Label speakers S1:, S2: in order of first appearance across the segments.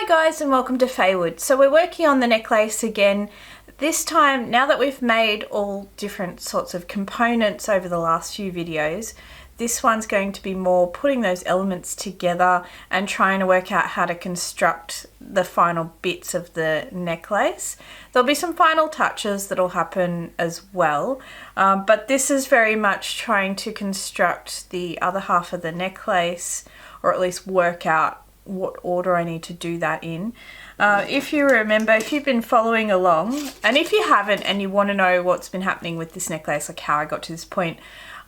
S1: Hi guys and welcome to Faewood. So we're working on the necklace again. This time, now that we've made all different sorts of components over the last few videos, this one's going to be more putting those elements together and trying to work out how to construct the final bits of the necklace. There'll be some final touches that'll happen as well, but this is very much trying to construct the other half of the necklace, or at least work out what order I need to do that in. If you remember, if you've been following along, and if you haven't and you want to know what's been happening with this necklace, like how I got to this point,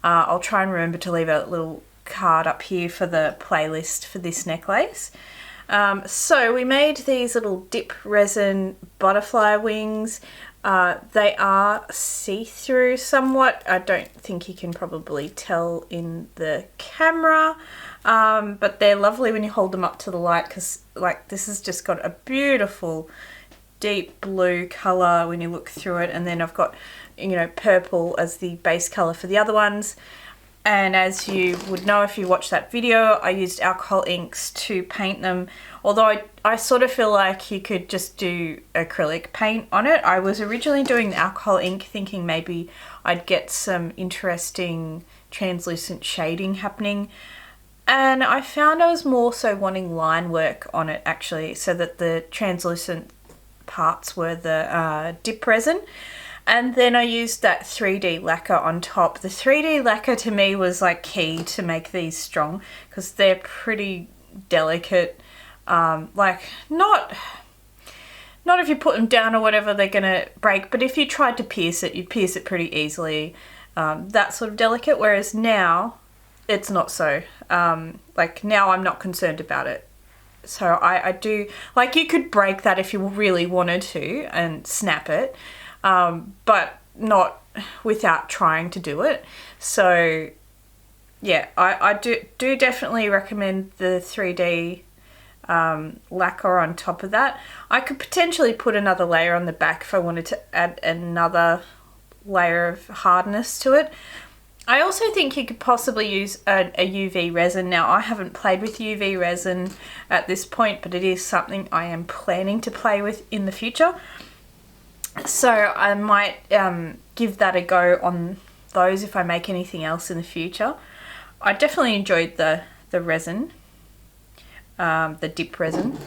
S1: I'll try and remember to leave a little card up here for the playlist for this necklace. So we made these little dip resin butterfly wings. They are see-through somewhat. I don't think you can probably tell in the camera, but they're lovely when you hold them up to the light, because like this has just got a beautiful deep blue colour when you look through it, and then I've got, you know, purple as the base colour for the other ones. And as you would know if you watched that video, I used alcohol inks to paint them. Although I sort of feel like you could just do acrylic paint on it. I was originally doing the alcohol ink thinking maybe I'd get some interesting translucent shading happening. And I found I was more so wanting line work on it actually, so that the translucent parts were the dip resin. And then I used that 3D lacquer on top. The 3D lacquer to me was like key to make these strong, because they're pretty delicate. Like not if you put them down or whatever they're gonna break, but if you tried to pierce it, you'd pierce it pretty easily. That sort of delicate, whereas now it's not so. Like now I'm not concerned about it. So I do, like you could break that if you really wanted to and snap it. But not without trying to do it. So yeah, I do definitely recommend the 3D lacquer on top of that. I could potentially put another layer on the back if I wanted to add another layer of hardness to it. I also think you could possibly use a UV resin. Now, I haven't played with UV resin at this point, but it is something I am planning to play with in the future. So I might give that a go on those if I make anything else in the future. I definitely enjoyed the resin, the dip resin.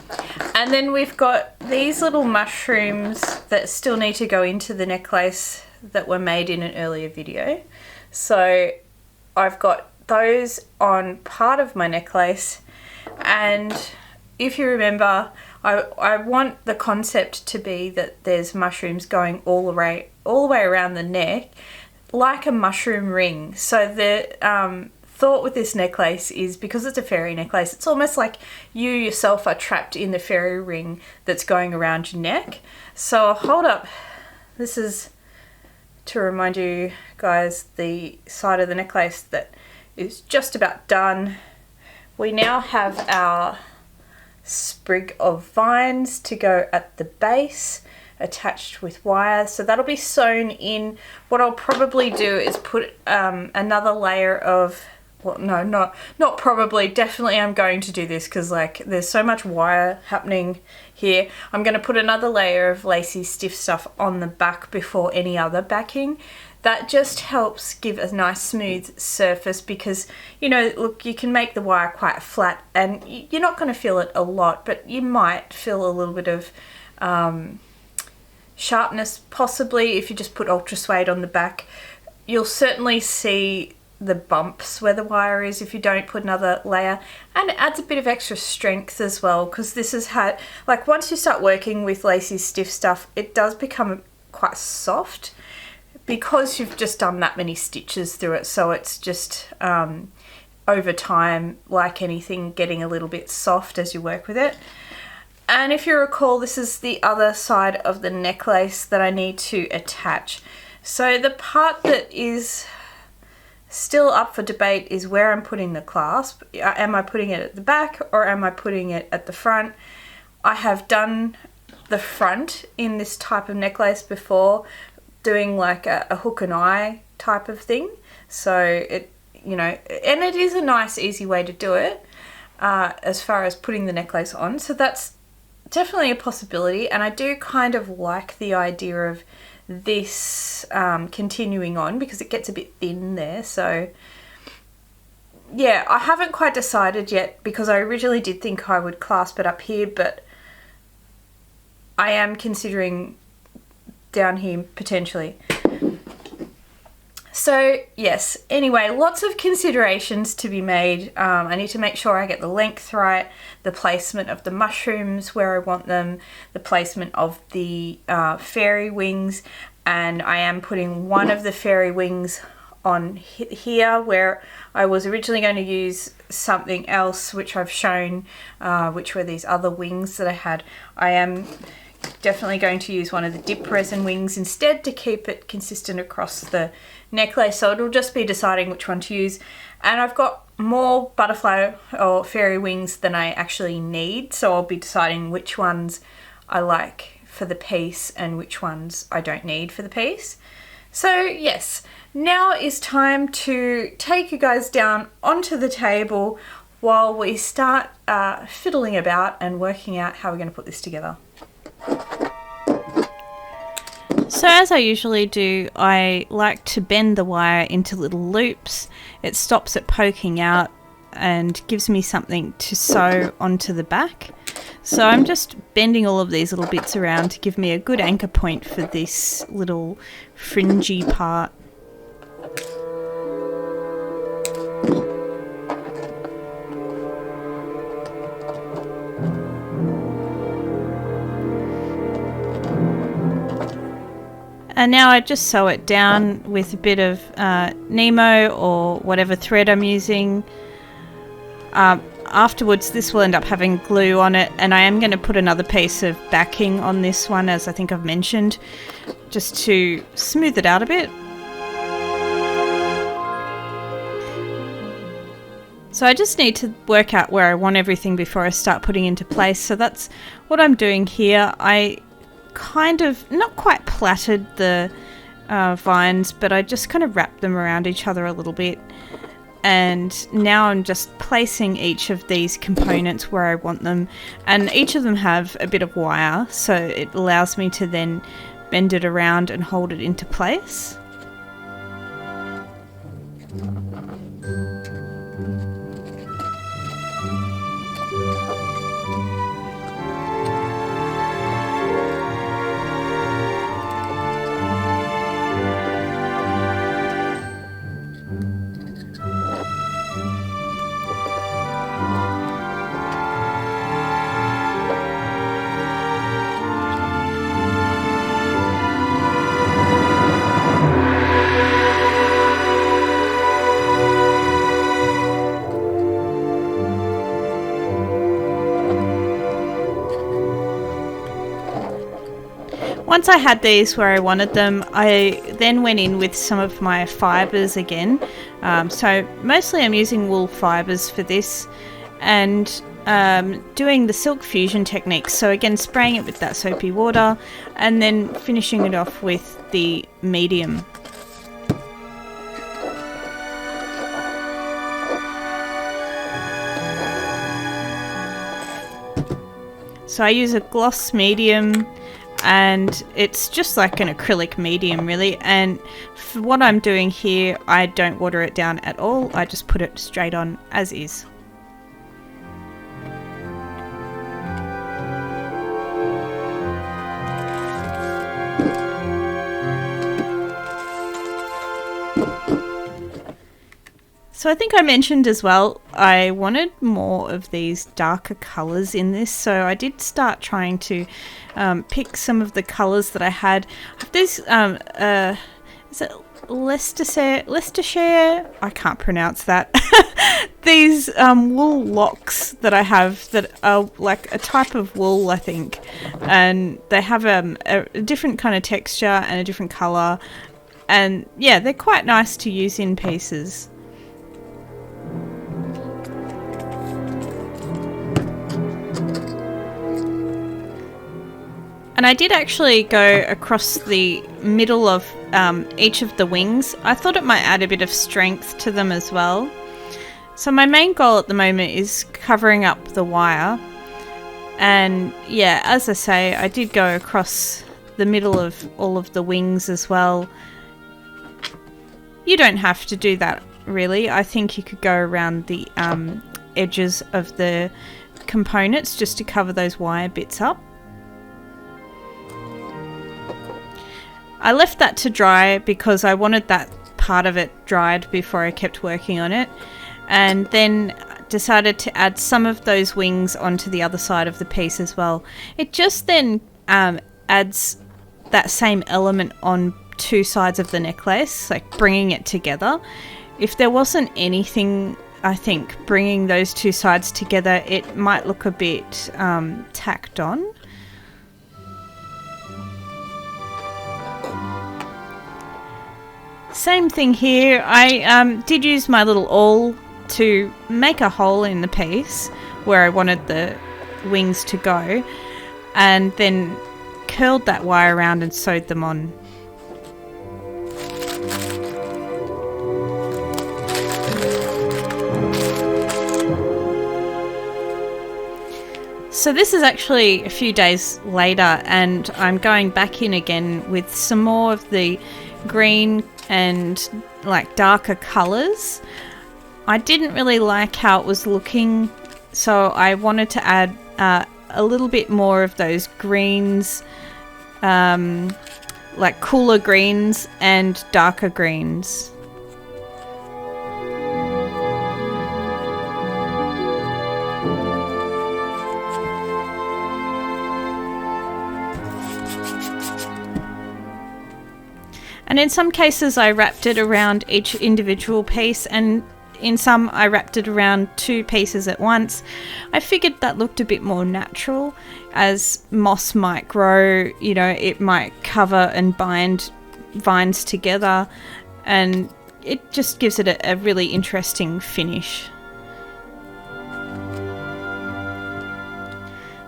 S1: And then we've got these little mushrooms that still need to go into the necklace that were made in an earlier video. So I've got those on part of my necklace, and if you remember, I want the concept to be that there's mushrooms going all the way around the neck, like a mushroom ring. So the thought with this necklace is, because it's a fairy necklace, it's almost like you yourself are trapped in the fairy ring that's going around your neck. So I'll hold up, this is to remind you guys the side of the necklace that is just about done. We now have our sprig of vines to go at the base, attached with wire, so that'll be sewn in. What I'll probably do is put another layer of, well, no, not probably, definitely I'm going to do this, because like there's so much wire happening here. I'm going to put another layer of lacy stiff stuff on the back before any other backing. That just helps give a nice smooth surface, because, you know, look, you can make the wire quite flat and you're not going to feel it a lot, but you might feel a little bit of sharpness possibly if you just put ultra suede on the back. You'll certainly see the bumps where the wire is if you don't put another layer, and it adds a bit of extra strength as well, because this has had, like, once you start working with lacy stiff stuff, it does become quite soft because you've just done that many stitches through it. So it's just over time, like anything, getting a little bit soft as you work with it. And if you recall, this is the other side of the necklace that I need to attach. So the part that is still up for debate is where I'm putting the clasp. Am I putting it at the back or am I putting it at the front? I have done the front in this type of necklace before, doing like a hook and eye type of thing. So it, you know, and it is a nice easy way to do it as far as putting the necklace on. So that's definitely a possibility, and I do kind of like the idea of this continuing on because it gets a bit thin there. So yeah, I haven't quite decided yet because I originally did think I would clasp it up here, but I am considering down here potentially. So yes, anyway, lots of considerations to be made. I need to make sure I get the length right, the placement of the mushrooms where I want them, the placement of the fairy wings, and I am putting one of the fairy wings on here where I was originally going to use something else which I've shown, which were these other wings that I had. I am definitely going to use one of the dip resin wings instead to keep it consistent across the necklace, so it'll just be deciding which one to use. And I've got more butterfly or fairy wings than I actually need, so I'll be deciding which ones I like for the piece and which ones I don't need for the piece. So yes, now is time to take you guys down onto the table while we start fiddling about and working out how we're going to put this together.
S2: So as I usually do, I like to bend the wire into little loops. It stops it poking out and gives me something to sew onto the back. So I'm just bending all of these little bits around to give me a good anchor point for this little fringy part. And now I just sew it down with a bit of Nemo or whatever thread I'm using. Afterwards this will end up having glue on it, and I am going to put another piece of backing on this one, as I think I've mentioned, just to smooth it out a bit. So I just need to work out where I want everything before I start putting into place. So that's what I'm doing here. I kind of not quite plaited the vines, but I just kind of wrapped them around each other a little bit, and now I'm just placing each of these components where I want them, and each of them have a bit of wire, so it allows me to then bend it around and hold it into place. Once I had these where I wanted them, I then went in with some of my fibres again. So mostly I'm using wool fibres for this, and doing the silk fusion technique. So again, spraying it with that soapy water and then finishing it off with the medium. So I use a gloss medium, and it's just like an acrylic medium really, and for what I'm doing here I don't water it down at all, I just put it straight on as is. So I think I mentioned as well, I wanted more of these darker colours in this, so I did start trying to pick some of the colours that I had. This, is it Leicestershire? I can't pronounce that. These wool locks that I have that are like a type of wool, I think, and they have a different kind of texture and a different colour, and yeah, they're quite nice to use in pieces. And I did actually go across the middle of each of the wings. I thought it might add a bit of strength to them as well. So my main goal at the moment is covering up the wire. And yeah, as I say, I did go across the middle of all of the wings as well. You don't have to do that really. I think you could go around the edges of the components just to cover those wire bits up. I left that to dry because I wanted that part of it dried before I kept working on it, and then decided to add some of those wings onto the other side of the piece as well. It just then adds that same element on two sides of the necklace, like bringing it together. If there wasn't anything, I think bringing those two sides together, it might look a bit tacked on. Same thing here. I did use my little awl to make a hole in the piece where I wanted the wings to go, and then curled that wire around and sewed them on. So this is actually a few days later, and I'm going back in again with some more of the green and like darker colours. I didn't really like how it was looking, so I wanted to add a little bit more of those greens, like cooler greens and darker greens. And in some cases I wrapped it around each individual piece, and in some I wrapped it around two pieces at once. I figured that looked a bit more natural. As moss might grow, you know, it might cover and bind vines together, and it just gives it a really interesting finish.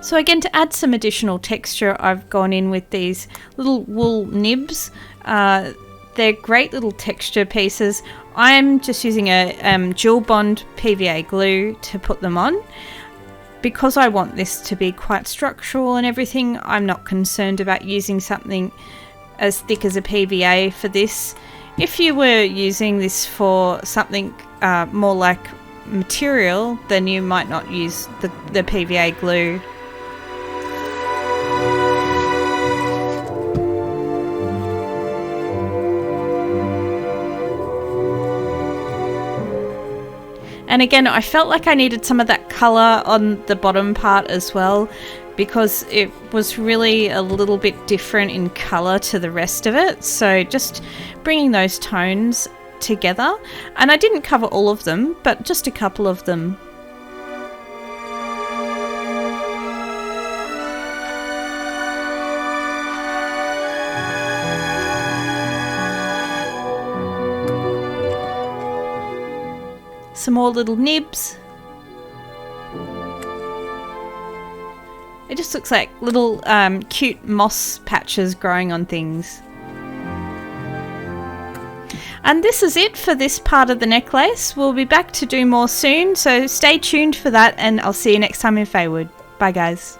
S2: So again, to add some additional texture, I've gone in with these little wool nibs. They're great little texture pieces. I'm just using a dual bond PVA glue to put them on. Because I want this to be quite structural and everything, I'm not concerned about using something as thick as a PVA for this. If you were using this for something more like material, then you might not use the PVA glue. And again, I felt like I needed some of that colour on the bottom part as well, because it was really a little bit different in colour to the rest of it. So just bringing those tones together. And I didn't cover all of them, but just a couple of them. Some more little nibs. It just looks like little cute moss patches growing on things. And this is it for this part of the necklace. We'll be back to do more soon, so stay tuned for that, and I'll see you next time in Faewood. Bye guys.